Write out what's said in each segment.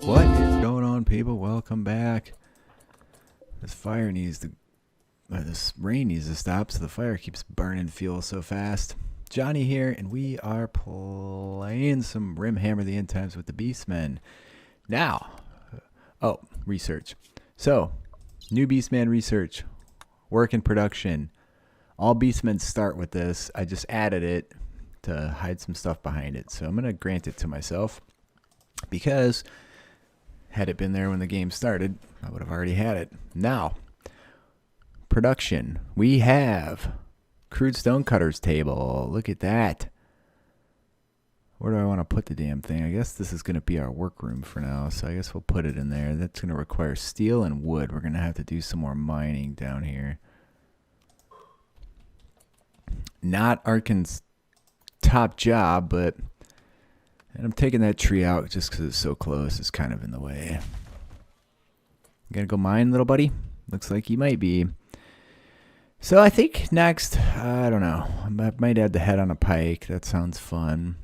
What is going on, people? Welcome back. This fire needs to, this rain needs to stop, so the fire keeps burning fuel so fast. Johnny here, and we are playing some Rimhammer the End Times with the Beastmen. Now, research. So, new Beastman research, work in production. All Beastmen start with this. I just added it to hide some stuff behind it, so I'm going to grant it to myself because had it been there when the game started, I would have already had it. Now, production. We have crude stonecutters table. Look at that. Where do I want to put the damn thing? I guess this is going to be our workroom for now, so I guess we'll put it in there. That's going to require steel and wood. We're going to have to do some more mining down here. Not Arkin's top job, but... And I'm taking that tree out just because it's so close. It's kind of in the way. You gonna go mine, little buddy? Looks like you might be. So I think next, I don't know. I might add the head on a pike. That sounds fun.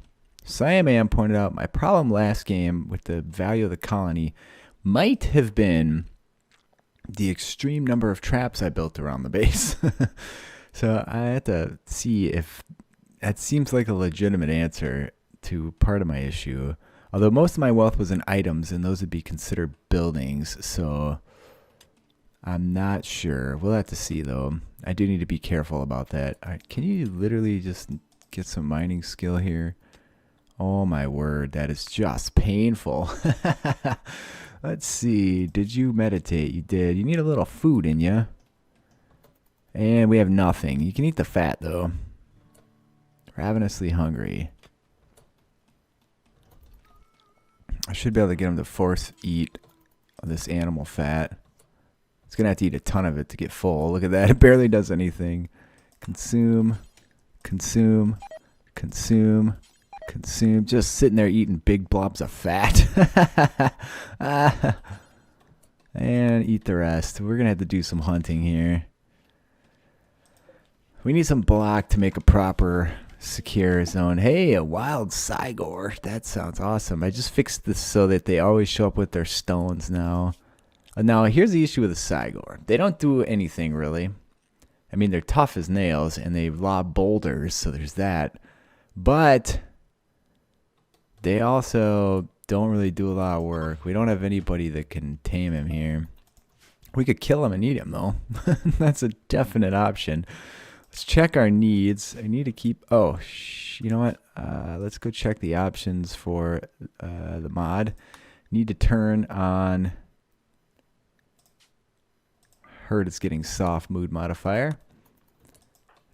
Siaman pointed out my problem last game with the value of the colony might have been the extreme number of traps I built around the base. So I had to see if that seems like a legitimate answer to part of my issue. Although most of my wealth was in items, and those would be considered buildings, so I'm not sure. We'll have to see, though. I do need to be careful about that. Can you literally just get some mining skill here? Oh my word, that is just painful. Let's see. Did you meditate? You did. You need a little food in you. And we have nothing. You can eat the fat, though. Ravenously hungry. I should be able to get him to force eat this animal fat. It's going to have to eat a ton of it to get full. Look at that. It barely does anything. Consume. Consume. Consume. Consume. Just sitting there eating big blobs of fat. And eat the rest. We're going to have to do some hunting here. We need some block to make a proper... secure zone. Hey, a wild Cygor. That sounds awesome. I just fixed this so that they always show up with their stones now. Now, here's the issue with the Cygor. They don't do anything, really. I mean, they're tough as nails, and they lob boulders, so there's that. But they also don't really do a lot of work. We don't have anybody that can tame him here. We could kill him and eat him, though. That's a definite option. Let's check our needs. I need to keep... Oh, you know what? Let's go check the options for the mod. Need to turn on... Herd is getting soft mood modifier.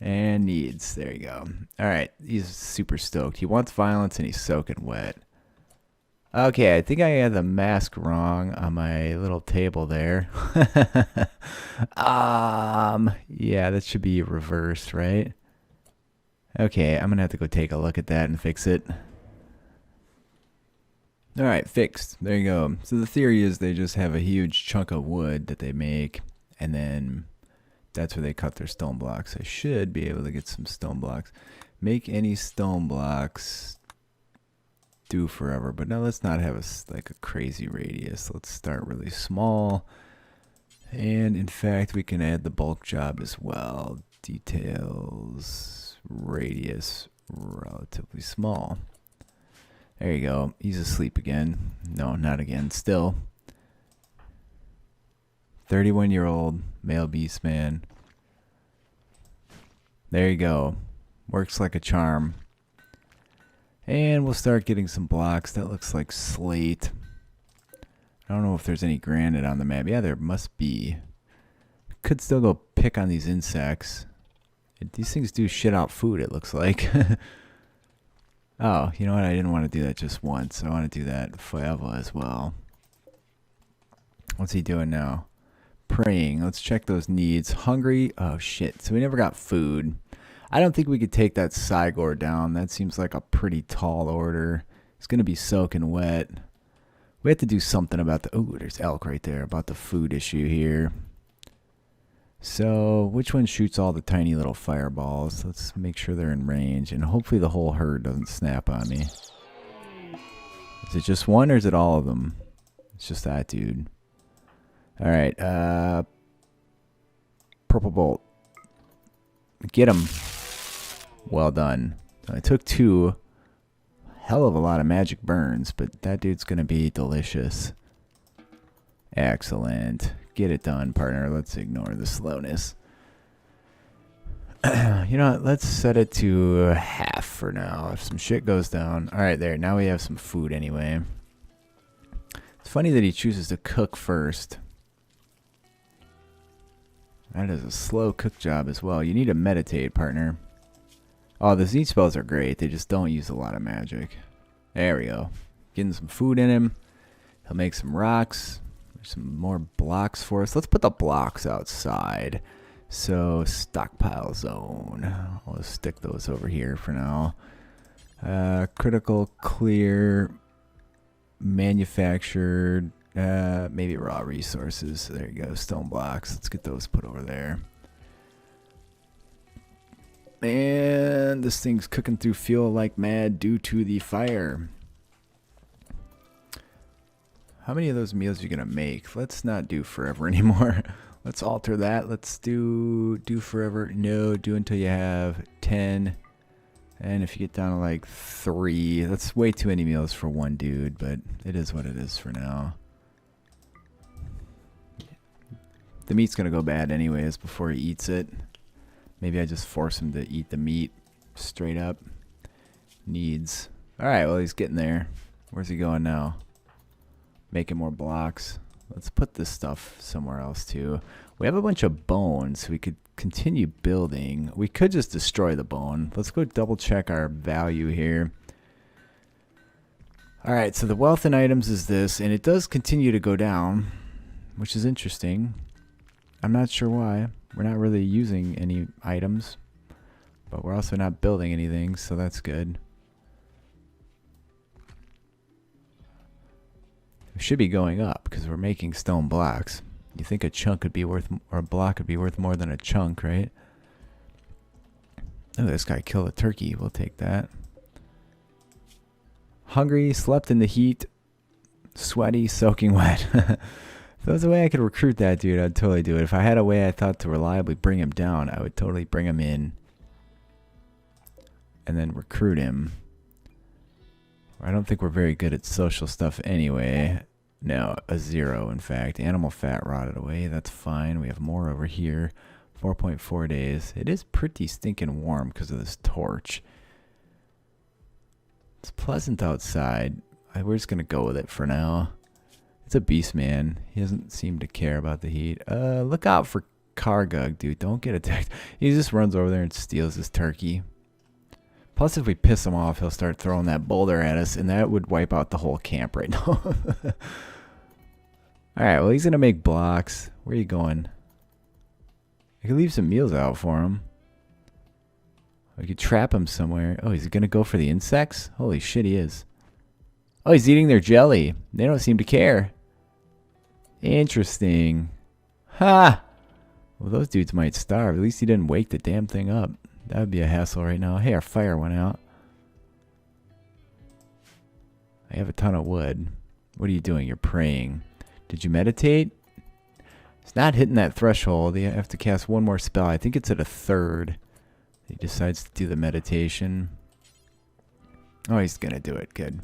And needs. There you go. Alright, he's super stoked. He wants violence and he's soaking wet. Okay, I think I had the mask wrong on my little table there. Yeah, that should be reversed, right? Okay, I'm gonna have to go take a look at that and fix it. Alright, fixed. There you go. So the theory is they just have a huge chunk of wood that they make, and then that's where they cut their stone blocks. I should be able to get some stone blocks. Make any stone blocks... do forever, but now let's not have like a crazy radius. Let's start really small, and in fact we can add the bulk job as well. Details, radius, relatively small. There you go. He's asleep again. No, not again. Still 31-year-old male beastman. There you go. Works like a charm. And we'll start getting some blocks. That looks like slate. I don't know if there's any granite on the map. Yeah, there must be. Could still go pick on these insects. These things do shit out food, it looks like. Oh, you know what? I didn't want to do that just once. I want to do that forever as well. What's he doing now? Praying. Let's check those needs. Hungry. Oh, shit. So we never got food. I don't think we could take that Cygor down. That seems like a pretty tall order. It's going to be soaking wet. We have to do something about the... Oh, there's elk right there. About the food issue here. So, which one shoots all the tiny little fireballs? Let's make sure they're in range. And hopefully the whole herd doesn't snap on me. Is it just one or is it all of them? It's just that dude. All right. Purple bolt. Get him. Well done. I took 2. Hell of a lot of magic burns, but that dude's going to be delicious. Excellent. Get it done, partner. Let's ignore the slowness. You know what? Let's set it to half for now. If some shit goes down. All right, there. Now we have some food anyway. It's funny that he chooses to cook first. That is a slow cook job as well. You need to meditate, partner. Oh, the Z spells are great. They just don't use a lot of magic. There we go. Getting some food in him. He'll make some rocks. There's some more blocks for us. Let's put the blocks outside. So, stockpile zone. I'll just stick those over here for now. Critical, clear, manufactured, maybe raw resources. There you go. Stone blocks. Let's get those put over there. And this thing's cooking through fuel like mad due to the fire. How many of those meals are you going to make? Let's not do forever anymore. Let's alter that. Let's do forever. No, do until you have 10. And if you get down to like 3, that's way too many meals for one dude, but it is what it is for now. The meat's going to go bad anyways before he eats it. Maybe I just force him to eat the meat straight up. Needs. Alright, well, he's getting there. Where's he going now? Making more blocks. Let's put this stuff somewhere else too. We have a bunch of bones, so we could continue building. We could just destroy the bone. Let's go double check our value here. Alright, so the wealth in items is this, and it does continue to go down, which is interesting. I'm not sure why. We're not really using any items, but we're also not building anything, so that's good. We should be going up because we're making stone blocks. You think a chunk could be worth, or a block could be worth more than a chunk, right? Oh, this guy killed a turkey. We'll take that. Hungry, slept in the heat, sweaty, soaking wet. If there was a way I could recruit that dude, I'd totally do it. If I had a way I thought to reliably bring him down, I would totally bring him in and then recruit him. I don't think we're very good at social stuff anyway. No, a 0 in fact. Animal fat rotted away. That's fine. We have more over here. 4.4 days. It is pretty stinking warm because of this torch. It's pleasant outside. We're just going to go with it for now. It's a Beastman. He doesn't seem to care about the heat. Look out for Kargug, dude. Don't get attacked. He just runs over there and steals his turkey. Plus, if we piss him off, he'll start throwing that boulder at us, and that would wipe out the whole camp right now. Alright, well, he's going to make blocks. Where are you going? I could leave some meals out for him. We could trap him somewhere. Oh, he's going to go for the insects? Holy shit, he is. Oh, he's eating their jelly. They don't seem to care. Interesting. Ha! Well, those dudes might starve. At least he didn't wake the damn thing up. That would be a hassle right now. Hey, our fire went out. I have a ton of wood. What are you doing? You're praying. Did you meditate? It's not hitting that threshold. You have to cast one more spell. I think it's at a 3rd. He decides to do the meditation. Oh, he's going to do it. Good.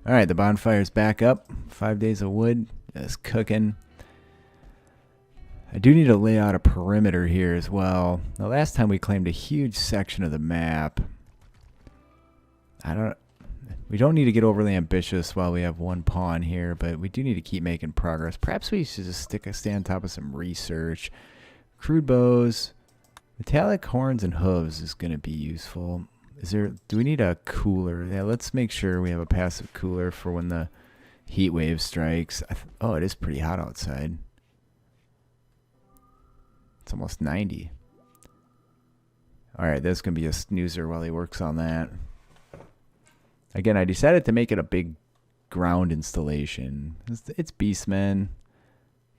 Alright, the bonfire's back up. 5 days of wood. It's cooking. I do need to lay out a perimeter here as well. The last time we claimed a huge section of the map. We don't need to get overly ambitious while we have one pawn here, but we do need to keep making progress. Perhaps we should just stay on top of some research. Crude bows. Metallic horns and hooves is going to be useful. Do we need a cooler? Yeah, let's make sure we have a passive cooler for when the heat wave strikes. Oh, it is pretty hot outside. It's almost 90. Alright, that's going to be a snoozer while he works on that. Again, I decided to make it a big ground installation. It's Beastmen.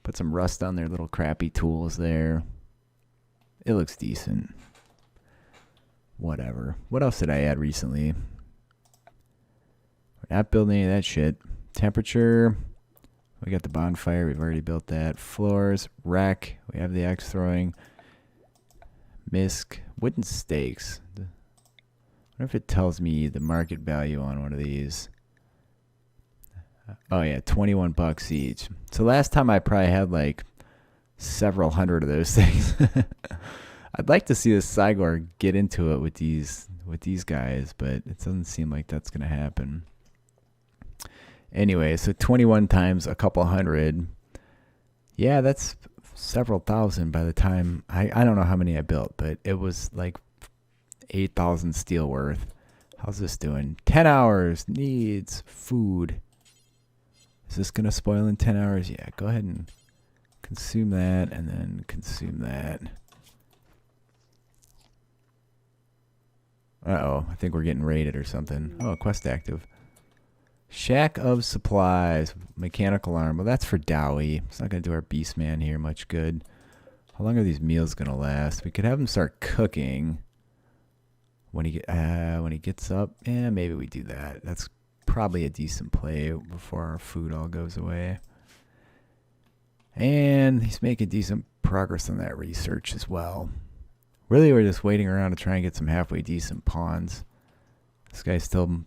Put some rust on their little crappy tools there. It looks decent. Whatever. What else did I add recently? We're not building any of that shit. Temperature. We got the bonfire. We've already built that. Floors. Wreck. We have the axe throwing. Misc. Wooden stakes. I wonder if it tells me the market value on one of these. Oh yeah, 21 bucks each. So last time I probably had like several hundred of those things. I'd like to see the Cygor get into it with these guys, but it doesn't seem like that's gonna happen. Anyway, so 21 times a couple hundred. Yeah, that's several thousand by the time I don't know how many I built, but it was like 8,000 steel worth. How's this doing? 10 hours. Needs food. Is this going to spoil in 10 hours? Yeah, go ahead and consume that and then consume that. Uh-oh, I think we're getting raided or something. Oh, quest active. Shack of supplies. Mechanical arm. Well, that's for Dowie. It's not going to do our Beastman here much good. How long are these meals going to last? We could have him start cooking when he gets up. Yeah, maybe we do that. That's probably a decent play before our food all goes away. And he's making decent progress on that research as well. Really, we're just waiting around to try and get some halfway decent pawns. This guy's still...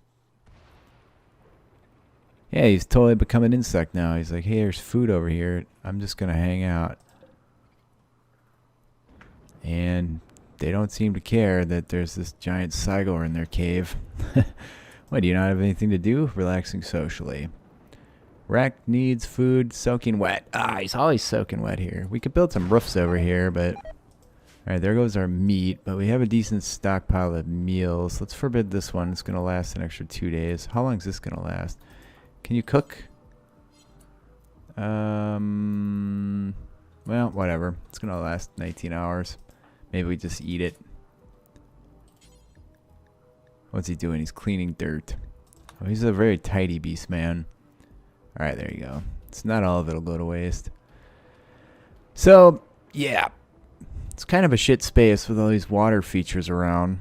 Yeah, he's totally become an insect now. He's like, hey, there's food over here. I'm just going to hang out. And they don't seem to care that there's this giant Cygor in their cave. What, do you not have anything to do? Relaxing socially. Rack needs food, soaking wet. Ah, he's always soaking wet here. We could build some roofs over here, but... Alright, there goes our meat, but we have a decent stockpile of meals. Let's forbid this one. It's going to last an extra 2 days. How long is this going to last? Can you cook? Well, whatever. It's going to last 19 hours. Maybe we just eat it. What's he doing? He's cleaning dirt. Oh, he's a very tidy beast man. Alright, there you go. It's not all of it will go to waste. So, yeah. It's kind of a shit space with all these water features around.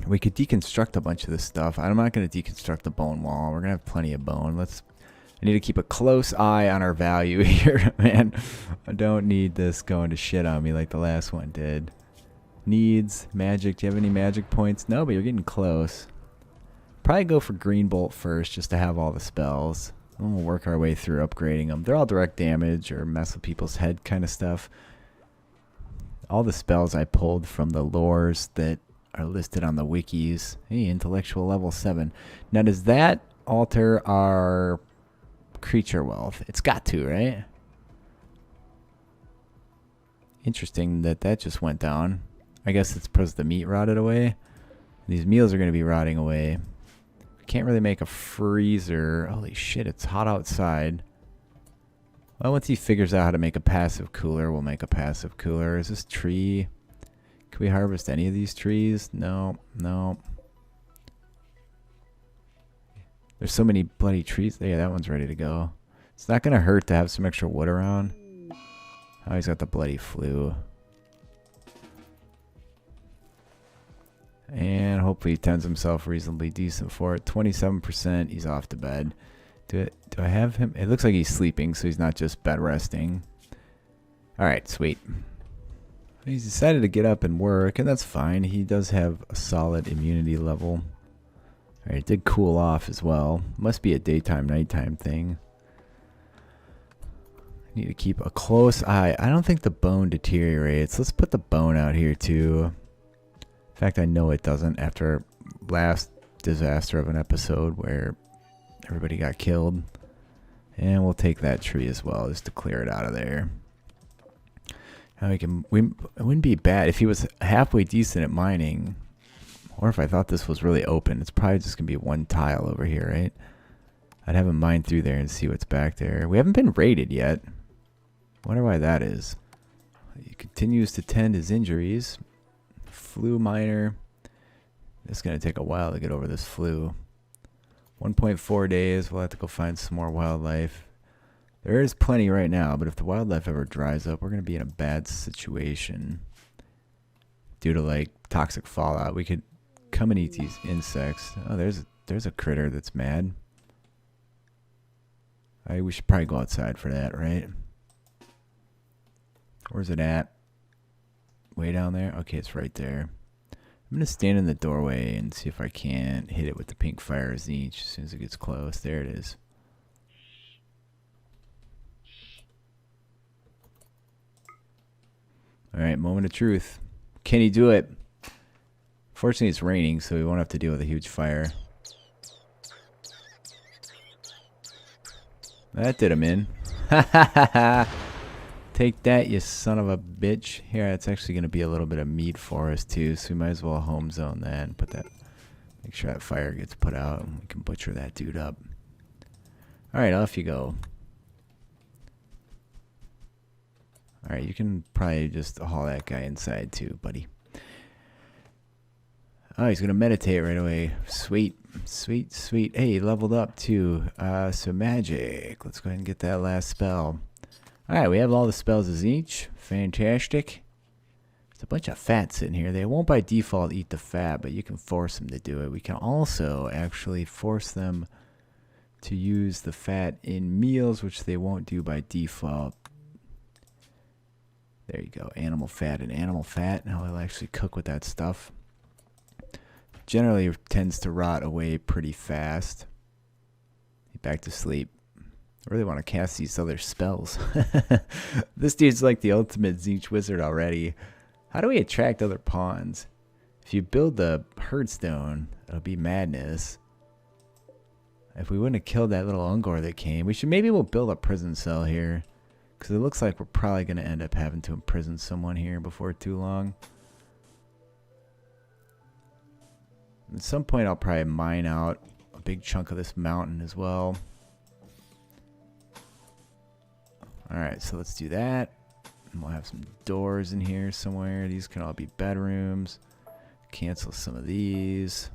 We could deconstruct a bunch of this stuff. I'm not going to deconstruct the bone wall. We're going to have plenty of bone. I need to keep a close eye on our value here, man. I don't need this going to shit on me like the last one did. Needs, magic. Do you have any magic points? No, but you're getting close. Probably go for Green Bolt first just to have all the spells. And we'll work our way through upgrading them. They're all direct damage or mess with people's head kind of stuff. All the spells I pulled from the lores that are listed on the wikis. Hey, intellectual level 7. Now, does that alter our creature wealth? It's got to, right? Interesting that just went down. I guess it's because the meat rotted away. These meals are going to be rotting away. We can't really make a freezer. Holy shit, it's hot outside. Well, once he figures out how to make a passive cooler, we'll make a passive cooler. Is this tree... Can we harvest any of these trees? No, no. There's so many bloody trees. Yeah, that one's ready to go. It's not going to hurt to have some extra wood around. Oh, he's got the bloody flu. And hopefully he tends himself reasonably decent for it. 27%. He's off to bed. Do I have him? It looks like he's sleeping, so he's not just bed resting. Alright, sweet. He's decided to get up and work, and that's fine. He does have a solid immunity level. Alright, it did cool off as well. Must be a daytime, nighttime thing. I need to keep a close eye. I don't think the bone deteriorates. Let's put the bone out here too. In fact, I know it doesn't after last disaster of an episode where everybody got killed. And we'll take that tree as well just to clear it out of there. Now it wouldn't be bad if he was halfway decent at mining, or if I thought this was really open. It's probably just gonna be one tile over here, right? I'd have him mine through there and see what's back there. We haven't been raided yet. Wonder why that is. He continues to tend his injuries. Flu miner. It's gonna take a while to get over this flu. 1.4 days. We'll have to go find some more wildlife. There is plenty right now, but if the wildlife ever dries up, we're going to be in a bad situation due to like toxic fallout. We could come and eat these insects. Oh, there's a critter that's mad. We should probably go outside for that, right? Where's it at? Way down there? Okay, it's right there. I'm going to stand in the doorway and see if I can hit it with the pink fire Zinch as soon as it gets close. There it is. Alright, moment of truth. Can he do it? Fortunately, it's raining, so we won't have to deal with a huge fire. That did him in. Take that, you son of a bitch. Here, it's actually going to be a little bit of meat for us, too, so we might as well home zone that and put that. Make sure that fire gets put out and we can butcher that dude up. Alright, off you go. Alright, you can probably just haul that guy inside, too, buddy. Oh, he's going to meditate right away. Sweet. Sweet, sweet. Hey, he leveled up, too. So magic. Let's go ahead and get that last spell. Alright, we have all the spells as each. Fantastic. There's a bunch of fat sitting here. They won't by default eat the fat, but you can force them to do it. We can also actually force them to use the fat in meals, which they won't do by default. There you go. Animal fat and animal fat. Now they'll actually cook with that stuff. Generally tends to rot away pretty fast. Back to sleep. I really want to cast these other spells. This dude's like the ultimate Zinch wizard already. How do we attract other pawns? If you build the herdstone, it'll be madness. If we wouldn't have killed that little Ungor that came, we'll build a prison cell here. Because it looks like we're probably going to end up having to imprison someone here before too long. At some point I'll probably mine out a big chunk of this mountain as well. Alright, so let's do that. And we'll have some doors in here somewhere. These can all be bedrooms. Cancel some of these.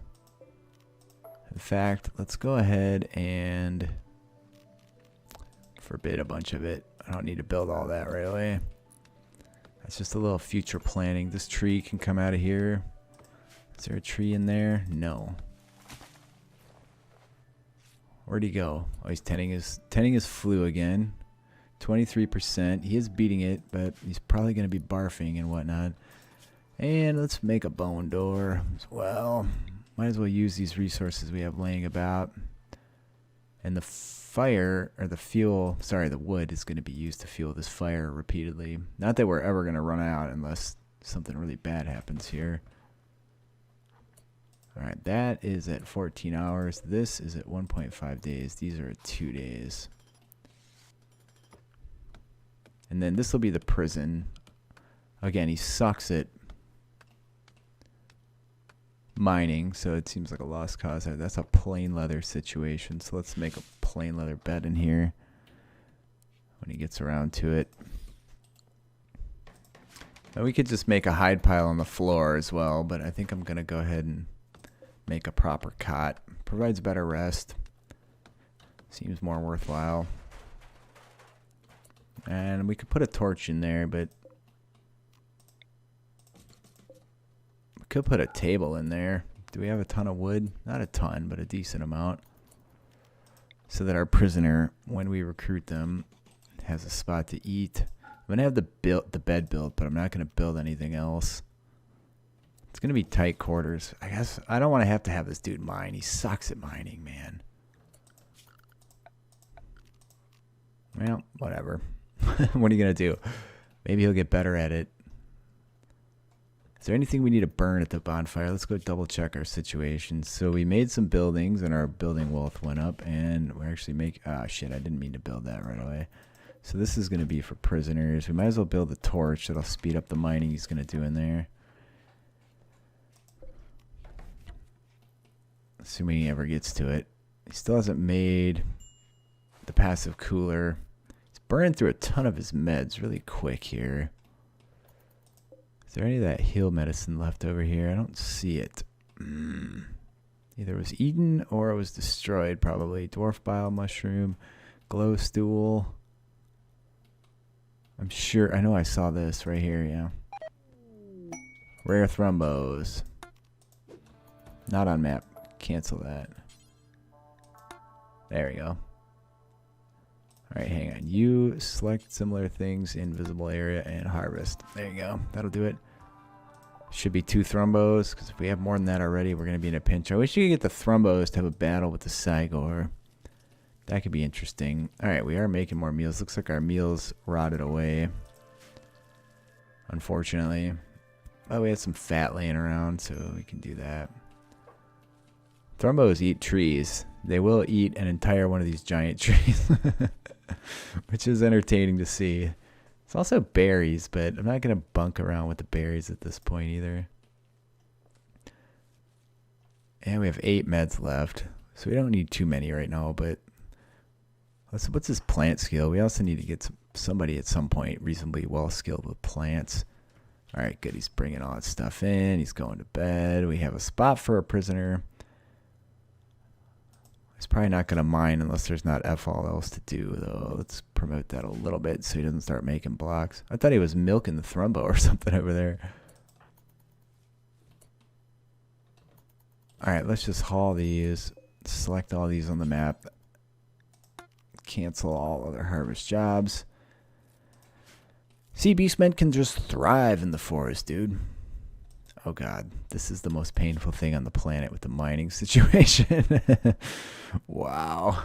In fact, let's go ahead and forbid a bunch of it. I don't need to build all that right away. That's just a little future planning. This tree can come out of here. Is there a tree in there? No. Where'd he go? Oh, he's tending his flu again. 23%. He is beating it, but he's probably going to be barfing and whatnot. And let's make a bone door as well. Might as well use these resources we have laying about. And the fire, or the fuel, sorry, the wood is going to be used to fuel this fire repeatedly. Not that we're ever going to run out unless something really bad happens here. Alright, that is at 14 hours. This is at 1.5 days. These are at 2 days. And then this will be the prison. Again, he sucks at mining, so it seems like a lost cause. That's a plain leather situation, so let's make a plain leather bed in here when he gets around to it. And we could just make a hide pile on the floor as well, but I think I'm going to go ahead and make a proper cot. Provides better rest. Seems more worthwhile. And we could put a torch in there, but we could put a table in there. Do we have a ton of wood? Not a ton, but a decent amount. So that our prisoner, when we recruit them, has a spot to eat. I'm going to have the bed built, but I'm not going to build anything else. It's going to be tight quarters. I guess I don't want to have this dude mine. He sucks at mining, man. Well, whatever. What are you going to do? Maybe he'll get better at it. Is there anything we need to burn at the bonfire? Let's go double check our situation. So we made some buildings and our building wealth went up, and we're actually shit, I didn't mean to build that right away. So this is going to be for prisoners. We might as well build a torch. That'll speed up the mining he's going to do in there. Assuming he ever gets to it. He still hasn't made the passive cooler. He's burning through a ton of his meds really quick here. Is there any of that heal medicine left over here? I don't see it. Either it was eaten or it was destroyed probably. Dwarf bile mushroom, glow stool. I'm sure, I know I saw this right here, yeah. Rare thrombos. Not on map. Cancel that. There we go. Alright, hang on. You select similar things in visible area and harvest. There you go. That'll do it. Should be 2 thrombos, because if we have more than that already, we're going to be in a pinch. I wish you could get the thrombos to have a battle with the Cygor. That could be interesting. Alright, we are making more meals. Looks like our meals rotted away. Unfortunately. Oh, we had some fat laying around, so we can do that. Thrombos eat trees. They will eat an entire one of these giant trees. Which is entertaining to see. It's also berries, but I'm not going to bunk around with the berries at this point either. And we have 8 meds left. So we don't need too many right now, but what's his plant skill? We also need to get somebody at some point reasonably well skilled with plants. Alright, good. He's bringing all that stuff in. He's going to bed. We have a spot for a prisoner. He's probably not going to mine unless there's not F all else to do, though. Let's promote that a little bit so he doesn't start making blocks. I thought he was milking the thrombo or something over there. Alright, let's just haul these. Select all these on the map. Cancel all other harvest jobs. See, beastmen can just thrive in the forest, dude. Oh god, this is the most painful thing on the planet with the mining situation. Wow.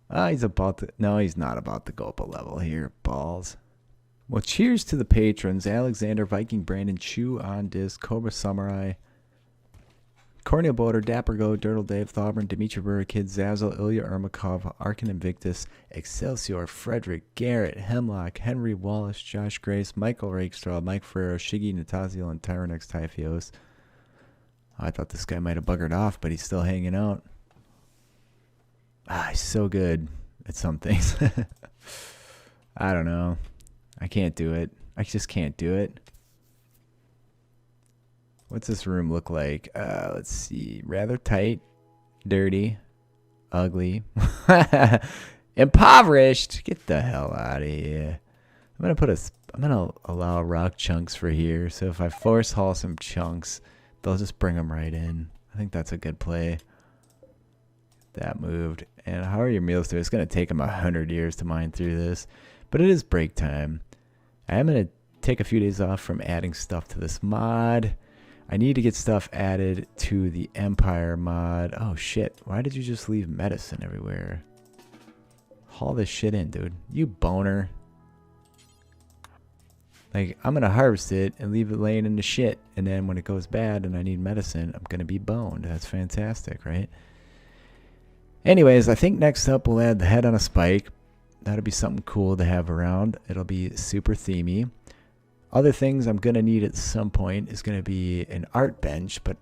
Ah, he's about to... No, he's not about to go up a level here, balls. Well, cheers to the patrons. Alexander, Viking, Brandon, Chew, On Disc, Cobra Samurai, Cornel Boulder, Dapper Go, Dirtle Dave, Thauburn, Dimitri Burr, Kid, Zazzle, Ilya Ermakov, Arkin Invictus, Excelsior, Frederick, Garrett, Hemlock, Henry Wallace, Josh Grace, Michael Rakestraw, Mike Ferrero, Shiggy, Nataziel, and Tyrannex Typhios. I thought this guy might have buggered off, but he's still hanging out. Ah, he's so good at some things. I don't know. I can't do it. I just can't do it. What's this room look like? Let's see. Rather tight, dirty, ugly, impoverished. Get the hell out of here. I'm gonna allow rock chunks for here. So if I force haul some chunks, they'll just bring them right in. I think that's a good play. That moved. And how are your meals doing? It's gonna take them 100 years to mine through this, but it is break time. I am gonna take a few days off from adding stuff to this mod. I need to get stuff added to the Empire mod. Oh shit, why did you just leave medicine everywhere? Haul this shit in, dude. You boner. Like, I'm gonna harvest it and leave it laying in the shit, and then when it goes bad and I need medicine, I'm gonna be boned. That's fantastic, right? Anyways, I think next up we'll add the head on a spike. That'll be something cool to have around. It'll be super themey. Other things I'm going to need at some point is going to be an art bench, but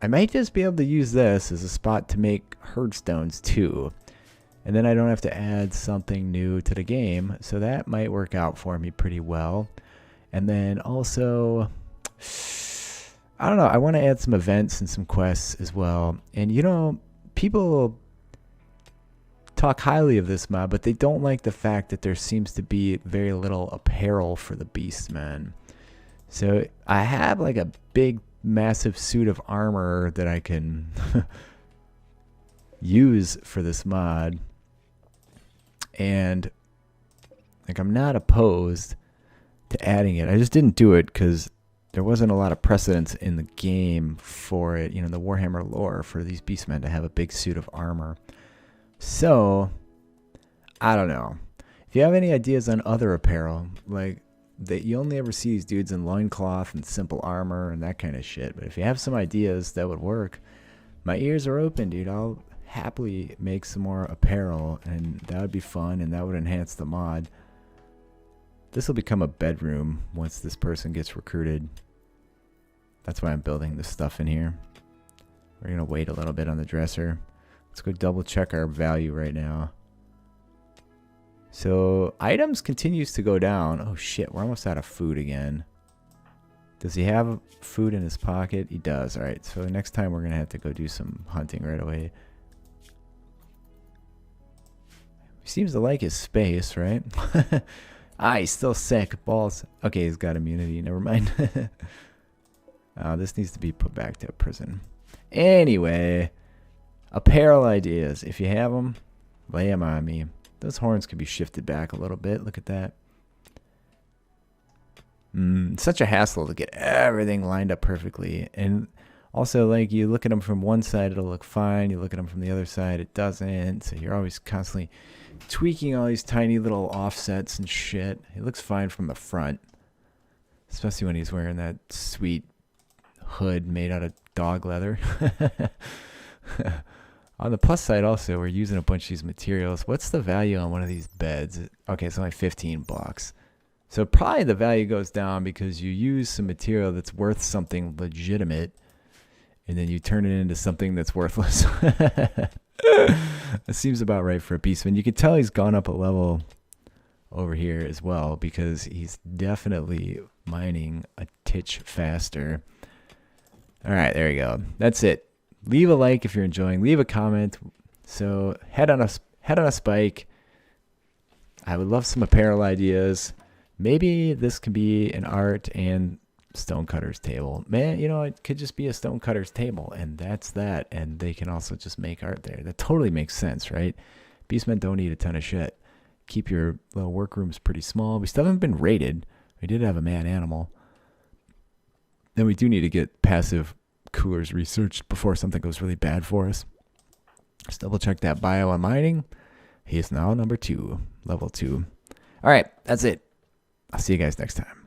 I might just be able to use this as a spot to make herdstones too. And then I don't have to add something new to the game, so that might work out for me pretty well. And then also, I don't know, I want to add some events and some quests as well. And you know, people talk highly of this mod, but they don't like the fact that there seems to be very little apparel for the Beastmen. So I have like a big massive suit of armor that I can use for this mod, and like I'm not opposed to adding it. I just didn't do it because there wasn't a lot of precedence in the game for it, you know, the Warhammer lore, for these Beastmen to have a big suit of armor. So, I don't know. If you have any ideas on other apparel, like that, you only ever see these dudes in loincloth and simple armor and that kind of shit. But if you have some ideas that would work, my ears are open, dude. I'll happily make some more apparel, and that would be fun, and that would enhance the mod. This will become a bedroom once this person gets recruited. That's why I'm building this stuff in here. We're going to wait a little bit on the dresser. Let's go double check our value right now. So items continues to go down. Oh shit, we're almost out of food again. Does he have food in his pocket? He does. Alright, so next time we're going to have to go do some hunting right away. He seems to like his space, right? Ah, he's still sick. Balls. Okay, he's got immunity. Never mind. This needs to be put back to a prison. Anyway, apparel ideas. If you have them, lay them on me. Those horns could be shifted back a little bit. Look at that. Such a hassle to get everything lined up perfectly. And also, like, you look at them from one side, it'll look fine. You look at them from the other side, it doesn't. So you're always constantly tweaking all these tiny little offsets and shit. It looks fine from the front, especially when he's wearing that sweet hood made out of dog leather. On the plus side also, we're using a bunch of these materials. What's the value on one of these beds? Okay, it's only 15 bucks. So probably the value goes down because you use some material that's worth something legitimate, and then you turn it into something that's worthless. That seems about right for a Beastman. You can tell he's gone up a level over here as well because he's definitely mining a titch faster. All right, there you go. That's it. Leave a like if you're enjoying. Leave a comment. So head on a spike. I would love some apparel ideas. Maybe this could be an art and stonecutter's table. Man, you know, it could just be a stonecutter's table, and that's that. And they can also just make art there. That totally makes sense, right? Beastmen don't need a ton of shit. Keep your little workrooms pretty small. We still haven't been raided. We did have a mad animal. Then we do need to get passive coolers researched before something goes really bad for us. Just double check that bio on mining. He is now level 2. All right, that's it. I'll see you guys next time.